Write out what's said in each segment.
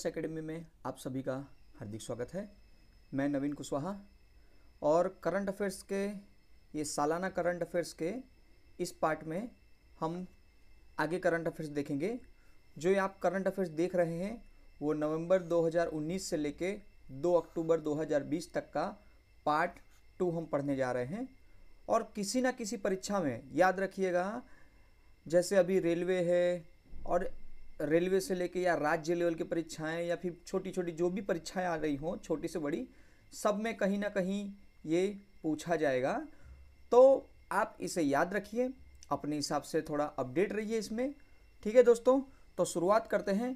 Yes academy में आप सभी का हार्दिक स्वागत है। मैं नवीन कुशवाहा और करंट अफेयर्स के ये सालाना करंट अफेयर्स के इस पार्ट में हम आगे करंट अफेयर्स देखेंगे। जो ये आप करंट अफेयर्स देख रहे हैं वो नवंबर 2019 से लेके 2 अक्टूबर 2020 तक का पार्ट 2 हम पढ़ने जा रहे हैं। और किसी ना किसी परीक्षा में याद रखिएगा, जैसे अभी रेलवे है और रेलवे से लेके या राज्य लेवल की परीक्षाएं या फिर छोटी छोटी जो भी परीक्षाएं आ रही हों, छोटी से बड़ी, सब में कहीं ना कहीं ये पूछा जाएगा। तो आप इसे याद रखिए, अपने हिसाब से थोड़ा अपडेट रहिए इसमें। ठीक है दोस्तों, तो शुरुआत करते हैं।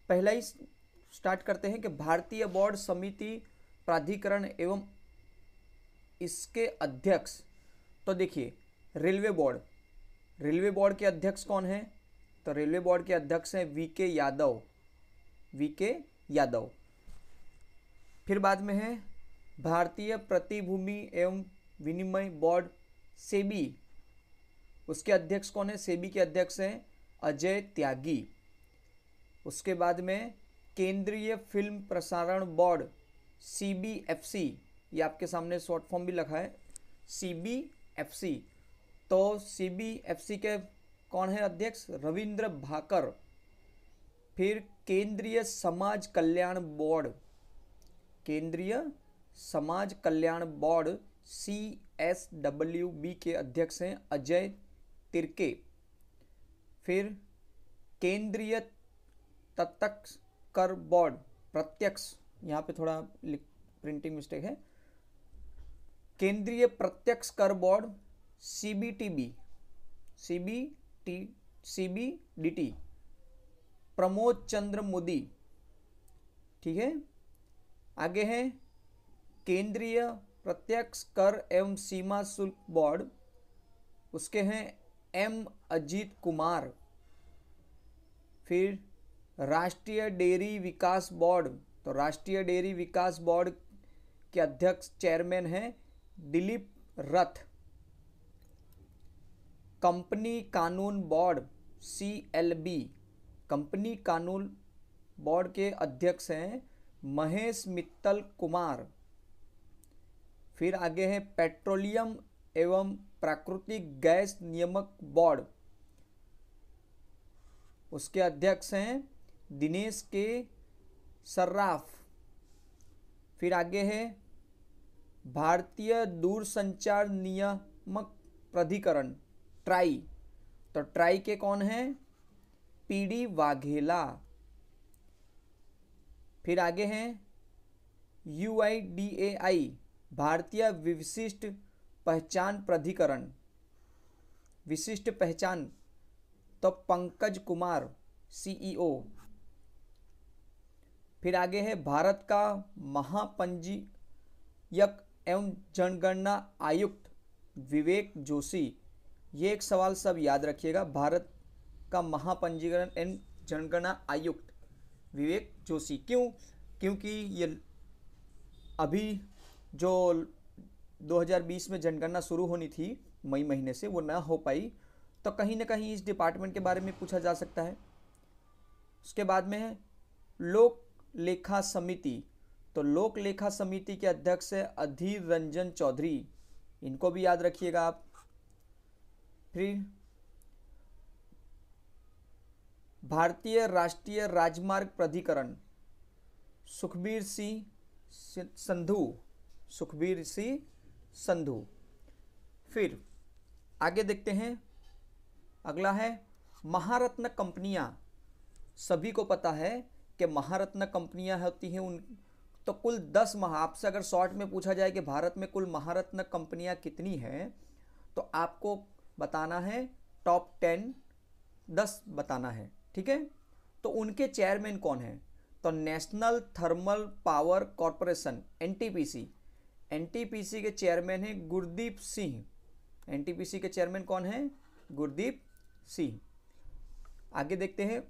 पहला ही स्टार्ट करते हैं कि भारतीय बोर्ड समिति प्राधिकरण एवं इसके अध्यक्ष। तो देखिए, रेलवे बोर्ड के अध्यक्ष कौन है? तो रेलवे बोर्ड के अध्यक्ष हैं वीके यादव। फिर बाद में है भारतीय प्रतिभूति एवं विनिमय बोर्ड सेबी, उसके अध्यक्ष कौन है? सेबी के अध्यक्ष हैं अजय त्यागी। उसके बाद में केंद्रीय फिल्म प्रसारण बोर्ड सीबीएफसी, ये आपके सामने शॉर्ट फॉर्म भी लिखा है सीबीएफसी। तो सीबीएफसी के कौन है अध्यक्ष? रविंद्र भाकर। फिर केंद्रीय समाज कल्याण बोर्ड CSWB के अध्यक्ष हैं अजय तिर्के। फिर केंद्रीय प्रत्यक्ष कर बोर्ड, यहाँ पे थोड़ा प्रिंटिंग मिस्टेक है, केंद्रीय प्रत्यक्ष कर बोर्ड CBDT प्रमोद चंद्र मोदी। ठीक है, आगे है केंद्रीय प्रत्यक्ष कर एवं सीमा शुल्क बोर्ड, उसके हैं M अजीत कुमार। फिर राष्ट्रीय डेयरी विकास बोर्ड, तो राष्ट्रीय डेयरी विकास बोर्ड के अध्यक्ष चेयरमैन हैं दिलीप रथ। कंपनी कानून बोर्ड CLB, कंपनी कानून बोर्ड के अध्यक्ष हैं महेश मित्तल कुमार। फिर आगे है पेट्रोलियम एवं प्राकृतिक गैस नियामक बोर्ड, उसके अध्यक्ष हैं दिनेश के सर्राफ। फिर आगे है भारतीय दूरसंचार नियामक प्राधिकरण ट्राई, तो ट्राई के कौन है? PD वाघेला। फिर आगे हैं UIDAI भारतीय विशिष्ट पहचान प्राधिकरण, विशिष्ट पहचान, तो पंकज कुमार CEO। फिर आगे है भारत का महापंजीयक एवं जनगणना आयुक्त विवेक जोशी। ये एक सवाल सब याद रखिएगा, भारत का महापंजीकरण एवं जनगणना आयुक्त विवेक जोशी। क्यों? क्योंकि ये अभी जो 2020 में जनगणना शुरू होनी थी मई महीने से, वो ना हो पाई, तो कहीं ना कहीं इस डिपार्टमेंट के बारे में पूछा जा सकता है। उसके बाद में है लोक लेखा समिति, तो लोक लेखा समिति के अध्यक्ष है अधीर रंजन चौधरी, इनको भी याद रखिएगा आप। फिर भारतीय राष्ट्रीय राजमार्ग प्राधिकरण सुखबीर सिंह संधू। फिर आगे देखते हैं, अगला है महारत्न कंपनियां। सभी को पता है कि महारत्न कंपनियां होती हैं उन, तो कुल 10 आपसे अगर शॉर्ट में पूछा जाए कि भारत में कुल महारत्न कंपनियां कितनी हैं, तो आपको बताना है टॉप 10 बताना है। ठीक है, तो उनके चेयरमैन कौन है? तो national thermal power corporation NTPC के चेयरमैन है गुरदीप सिंह। NTPC के चेयरमैन कौन है? गुरदीप सिंह। आगे देखते हैं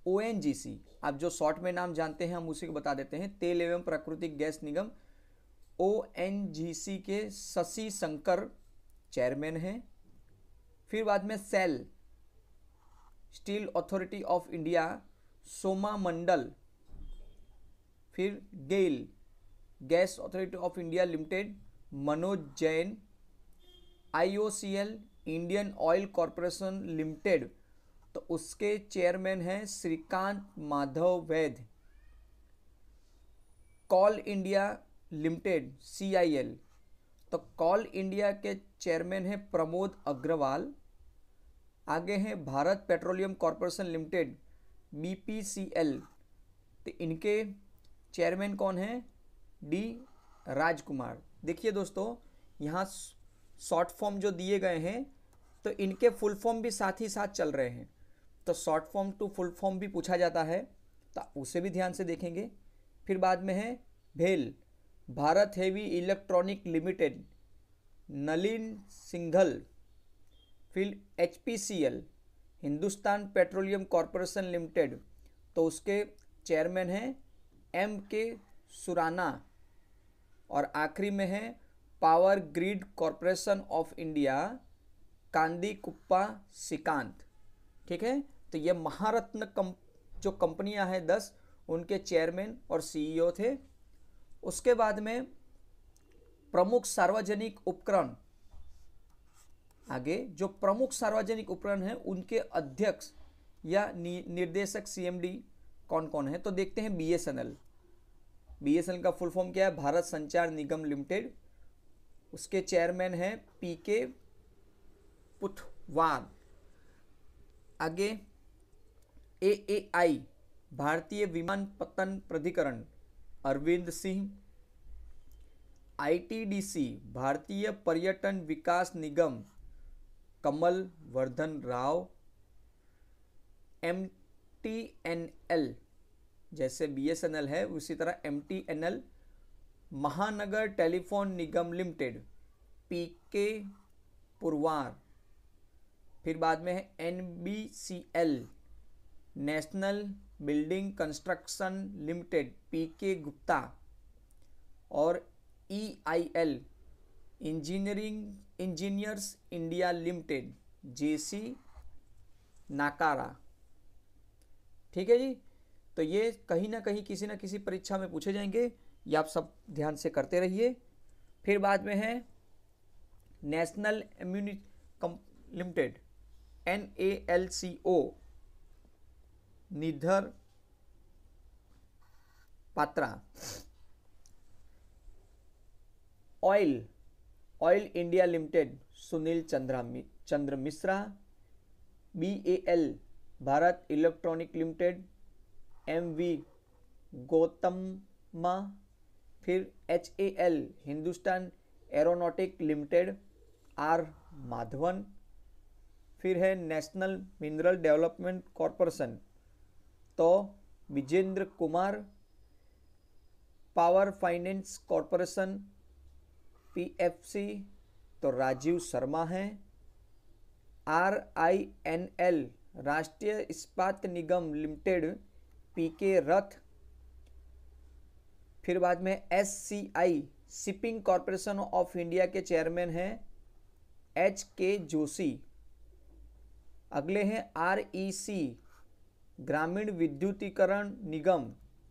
ONGC, आप जो शॉर्ट में नाम जानते हैं हम उसी को बता देते हैं, तेल एवं प्राकृतिक गैस निगम। ONGC के शशि शंकर चेयरमैन हैं। फिर बाद में SAIL steel authority of India, Soma Mandal, फिर GAIL gas authority of India limited Manoj Jain, IOCL Indian oil corporation limited तो उसके चेयरमैन हैं Shrikant Madhav Vaidya, coal India limited CIL तो कॉल इंडिया के चेयरमैन हैं प्रमोद अग्रवाल। आगे हैं Bharat petroleum corporation limited BPCL तो इनके चेयरमैन कौन हैं? D राजकुमार। देखिए दोस्तों, यहाँ शॉर्ट फॉर्म जो दिए गए हैं तो इनके फुल फॉर्म भी साथ ही साथ चल रहे हैं, तो short form to full form भी पूछा जाता है तो उसे भी ध्यान से देखेंगे। फिर बाद में है भेल, Bharat heavy electronic limited Nalin Singhal, फिर HPCL Hindustan petroleum corporation limited तो उसके चेयरमैन हैं MK सुराना। और आखिरी में है power grid corporation of India कांदी कुप्पा श्रीकांत। ठीक है, तो ये महारत्न जो कंपनियां हैं 10 उनके चेयरमैन और CEO थे। उसके बाद में प्रमुख सार्वजनिक उपक्रम, आगे जो प्रमुख सार्वजनिक उपक्रम हैं उनके अध्यक्ष या निर्देशक CMD कौन कौन है? तो देखते हैं BSNL का फुल फॉर्म क्या है? भारत संचार निगम लिमिटेड, उसके चेयरमैन हैं PK पुथवार। आगे AAI भारतीय विमानपत्तन प्राधिकरण अरविंद सिंह, ITDC भारतीय पर्यटन विकास निगम कमल वर्धन राव, MTNL जैसे BSNL है उसी तरह MTNL महानगर टेलीफोन निगम लिमिटेड PK पुरवार। फिर बाद में है NBCL national building construction limited PK Gupta और EIL engineers India limited JC नाकारा। ठीक है जी, तो ये कहीं ना कहीं किसी ना किसी परीक्षा में पूछे जाएंगे, ये आप सब ध्यान से करते रहिए। फिर बाद में है national immunity limited NALCO Nidhar Patra, oil India limited Sunil Chandra Mishra, BAL Bharat electronic limited MV Gautama, फिर HAL Hindustan aeronautic limited R Madhavan, फिर है नेशनल मिनरल डेवलपमेंट कॉरपोरेशन तो Vijendra Kumar, power finance corporation PFC तो राजीव शर्मा है, RINL राष्ट्रीय इस्पात निगम लिमिटेड PK रथ, फिर बाद में SCI shipping corporation of India के चेयरमैन हैं HK जोशी। अगले हैं REC ग्रामीण विद्युतीकरण निगम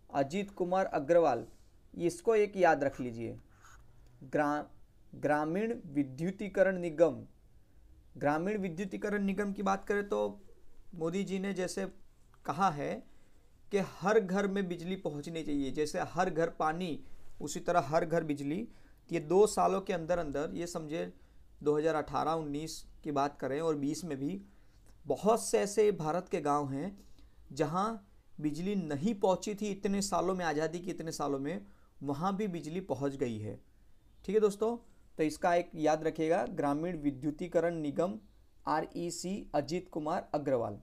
अजीत कुमार अग्रवाल, इसको एक याद रख लीजिए, ग्रामीण विद्युतीकरण निगम की बात करें तो मोदी जी ने जैसे कहा है कि हर घर में बिजली पहुंचनी चाहिए, जैसे हर घर पानी उसी तरह हर घर बिजली। ये 2 सालों के अंदर अंदर, ये समझे 2018-19 की बात करें और 20 में भी बहुत से ऐसे भारत के गांव हैं जहां बिजली नहीं पहुंची थी इतने सालों में, आज़ादी के इतने सालों में, वहां भी बिजली पहुंच गई है। ठीक है दोस्तों, तो इसका एक याद रखिएगा, ग्रामीण विद्युतीकरण निगम REC अजीत कुमार अग्रवाल।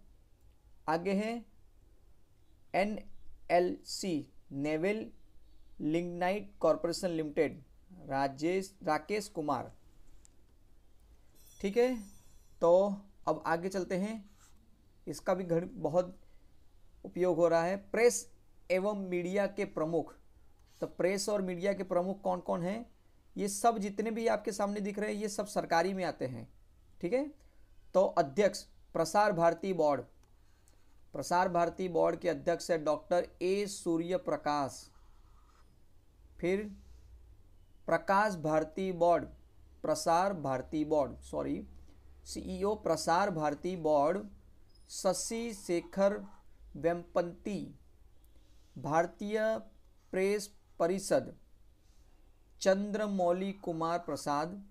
आगे हैं NLC naval lignite corporation limited Rakesh Kumar. ठीक है, तो अब आगे चलते हैं, इसका भी बहुत उपयोग हो रहा है। प्रेस एवं मीडिया के प्रमुख, तो प्रेस और मीडिया के प्रमुख कौन कौन हैं? ये सब जितने भी आपके सामने दिख रहे हैं ये सब सरकारी में आते हैं। ठीक है, तो अध्यक्ष प्रसार भारती बोर्ड, प्रसार भारती बोर्ड के अध्यक्ष है डॉक्टर ए सूर्य प्रकाश। फिर प्रकाश Bharti board, Prasar Bharati board sorry, CEO Prasar Bharati board Shashi Shekhar Vempati. भारतीय प्रेस परिषद चंद्रमौली कुमार प्रसाद।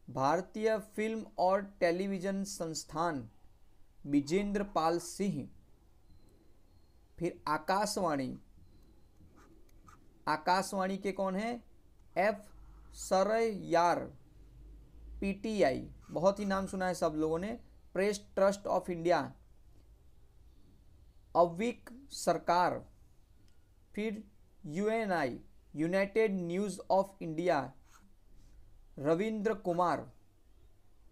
भारतीय फिल्म और टेलीविजन संस्थान विजेंद्र पाल सिंह। फिर आकाशवाणी, आकाशवाणी के कौन है? एफ सरयार। पीटीआई, बहुत ही नाम सुना है सब लोगों ने। प्रेस ट्रस्ट ऑफ इंडिया अविक सरकार। फिर Uni, United news of India Ravindra Kumar.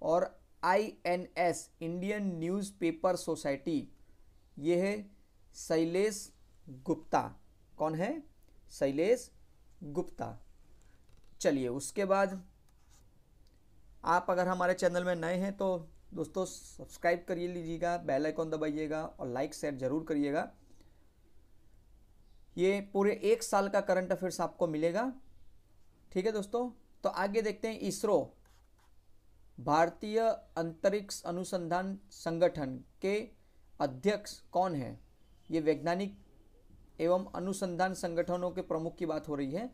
और आईएनएस, इंडियन न्यूज़पेपर सोसाइटी, ये है शैलेश गुप्ता। कौन है? शैलेश गुप्ता। चलिए उसके बाद आप अगर हमारे चैनल में नए हैं तो दोस्तों सब्सक्राइब करिए लीजिएगा, बेल आइकॉन दबाइएगा और लाइक शेयर जरूर करिएगा। ये पूरे 1 साल का करंट अफेयर्स आपको मिलेगा। ठीक है दोस्तों, तो आगे देखते हैं। इसरो, भारतीय अंतरिक्ष अनुसंधान संगठन के अध्यक्ष कौन है? ये वैज्ञानिक एवं अनुसंधान संगठनों के प्रमुख की बात हो रही है।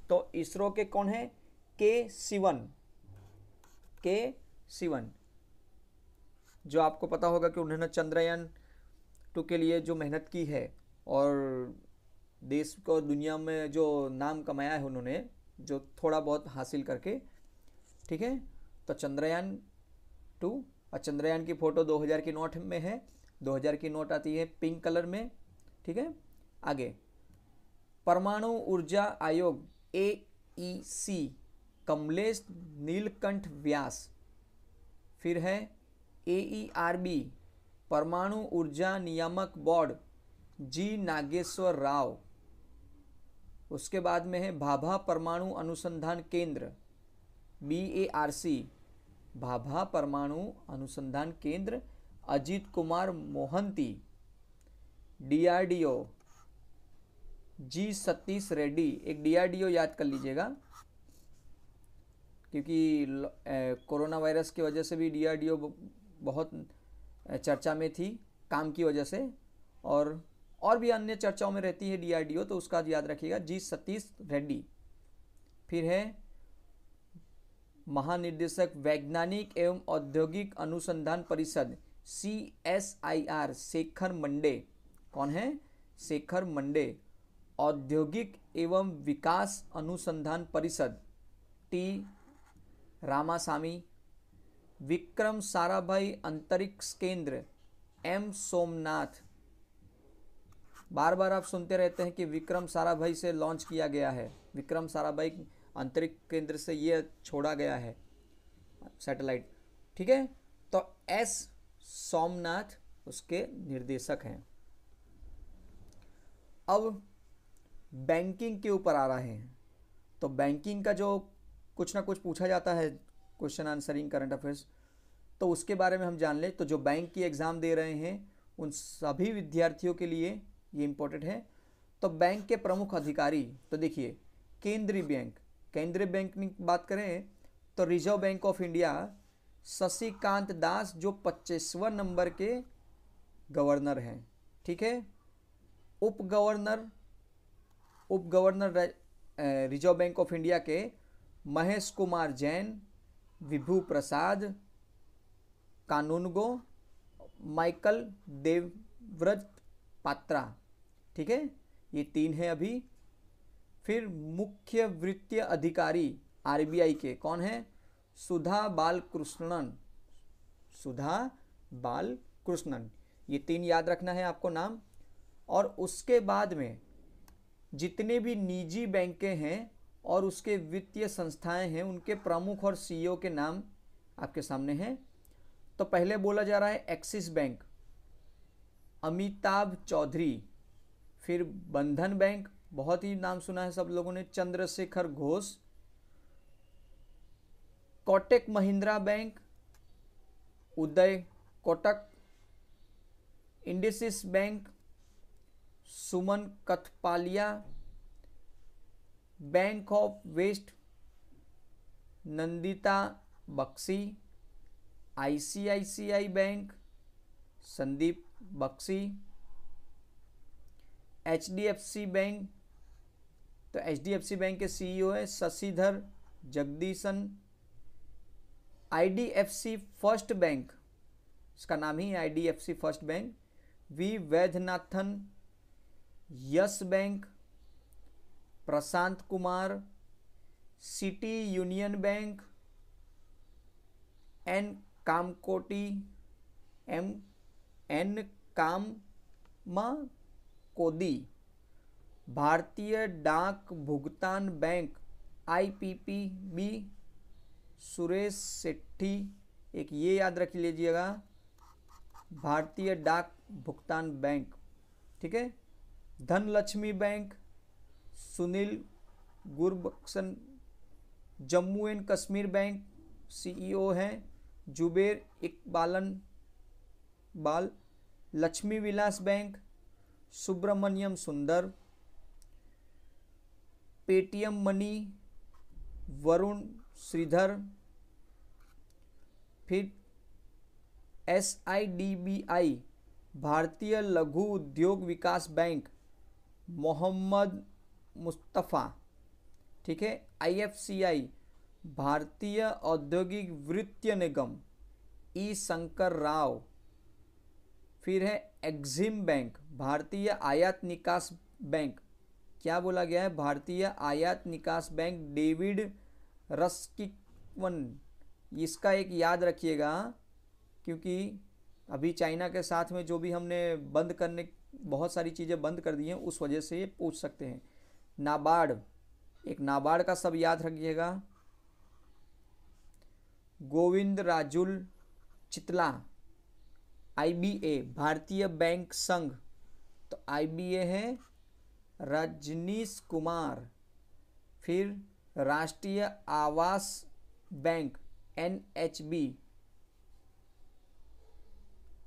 तो इसरो के कौन है? के सिवन। के सिवन, जो आपको पता होगा कि उन्होंने चंद्रयान 2 के लिए जो मेहनत की है और देश को दुनिया में जो नाम कमाया है उन्होंने, जो थोड़ा बहुत हासिल करके। ठीक है, तो चंद्रयान 2 और चंद्रयान की फ़ोटो 2000 की नोट में है। 2000 की नोट आती है पिंक कलर में। ठीक है, आगे परमाणु ऊर्जा आयोग AEC कमलेश नीलकंठ व्यास। फिर है AERB परमाणु ऊर्जा नियामक बोर्ड जी नागेश्वर राव। उसके बाद में है भाभा परमाणु अनुसंधान केंद्र BARC, भाभा परमाणु अनुसंधान केंद्र अजीत कुमार मोहंती। DRDO जी सतीश रेड्डी। एक DRDO याद कर लीजिएगा, क्योंकि कोरोना वायरस की वजह से भी DRDO बहुत चर्चा में थी काम की वजह से, और भी अन्य चर्चाओं में रहती है DRDO, तो उसका याद रखिएगा, जी सतीश रेड्डी। फिर है महानिदेशक वैज्ञानिक एवं औद्योगिक अनुसंधान परिषद CSIR शेखर मंडे। कौन है? शेखर मंडे। औद्योगिक एवं विकास अनुसंधान परिषद T रामासामी। विक्रम साराभाई अंतरिक्ष केंद्र M सोमनाथ। बार बार आप सुनते रहते हैं कि विक्रम साराभाई से लॉन्च किया गया है, विक्रम साराभाई अंतरिक्ष केंद्र से ये छोड़ा गया है सैटेलाइट। ठीक है, तो S सोमनाथ उसके निर्देशक हैं। अब बैंकिंग के ऊपर आ रहे हैं, तो बैंकिंग का जो कुछ ना कुछ पूछा जाता है क्वेश्चन आंसरिंग करंट अफेयर्स, तो उसके बारे में हम जान लें। तो जो बैंक की एग्ज़ाम दे रहे हैं उन सभी विद्यार्थियों के लिए ये इम्पोर्टेंट है। तो बैंक के प्रमुख अधिकारी, तो देखिए केंद्रीय बैंक, केंद्रीय बैंक की बात करें तो reserve bank of India Shashikant Das, जो 25वां नंबर के गवर्नर हैं। ठीक है, उप governor reserve bank of India के महेश कुमार जैन, विभू प्रसाद कानूनगो, माइकल देवव्रत पात्रा। ठीक है, ये 3 है अभी। फिर मुख्य वित्तीय अधिकारी RBI के कौन है? सुधा बालकृष्णन। सुधा बालकृष्णन, ये 3 याद रखना है आपको नाम। और उसके बाद में जितने भी निजी बैंकें हैं और उसके वित्तीय संस्थाएं हैं उनके प्रमुख और CEO के नाम आपके सामने हैं। तो पहले बोला जा रहा है एक्सिस बैंक, अमिताभ चौधरी। फिर बंधन बैंक, बहुत ही नाम सुना है सब लोगों ने, Chandrashekhar Ghosh. Kotak Mahindra bank, Uday Kotak. IndusInd bank, Suman Kathpalia, bank of west, Nandita Bakshi, ICICI bank, Sandeep Bakshi, HDFC bank, तो एचडीएफसी बैंक के सीईओ है Sashidhar Jagdishan. IDFC first bank, इसका नाम ही IDFC first bank, V Vaidyanathan. Yes bank, Prashant Kumar. City union bank, N Kamakoti, N Kama Kodi. भारतीय डाक भुगतान बैंक आईपीपीबी, सुरेश सेट्टी। एक ये याद रख लीजिएगा, भारतीय डाक भुगतान बैंक, ठीक है। Dhanlaxmi bank, Sunil Gurbakshan. Jammu and Kashmir bank, CEO हैं Zubair Iqbalan Bal. Lakshmi Vilas bank, Subramaniam Sundar. Paytm money, Varun Sridhar. फिर SIDBI, भारतीय लघु उद्योग विकास बैंक, मोहम्मद मुस्तफ़ा, ठीक है। IFCI, भारतीय औद्योगिक वित्तीय निगम, ई शंकर राव। फिर है एक्सिम बैंक, भारतीय आयात निकास बैंक, क्या बोला गया है, भारतीय आयात निकास बैंक, डेविड रस्किवन। इसका एक याद रखिएगा, क्योंकि अभी चाइना के साथ में जो भी हमने बंद करने, बहुत सारी चीज़ें बंद कर दी हैं, उस वजह से ये पूछ सकते हैं। नाबार्ड, एक नाबार्ड का सब याद रखिएगा। गोविंद राजुल चितला। IBA, भारतीय बैंक संघ, तो IBA है रजनीश कुमार। फिर राष्ट्रीय आवास बैंक NHB,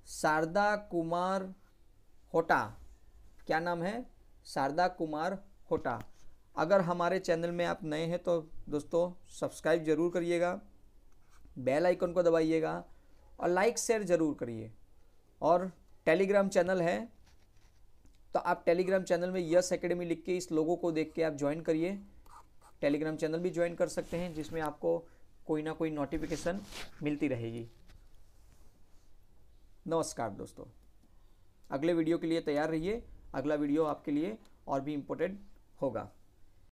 शारदा कुमार होटा। क्या नाम है, शारदा कुमार होटा। अगर हमारे चैनल में आप नए हैं तो दोस्तों सब्सक्राइब जरूर करिएगा, बेल आइकन को दबाइएगा और लाइक शेयर जरूर करिए। और टेलीग्राम चैनल है, तो आप टेलीग्राम चैनल में यस एकेडमी लिख के इस लोगों को देख के आप ज्वाइन करिए। टेलीग्राम चैनल भी ज्वाइन कर सकते हैं, जिसमें आपको कोई ना कोई नोटिफिकेशन मिलती रहेगी। नमस्कार दोस्तों, अगले वीडियो के लिए तैयार रहिए। अगला वीडियो आपके लिए और भी इम्पोर्टेंट होगा।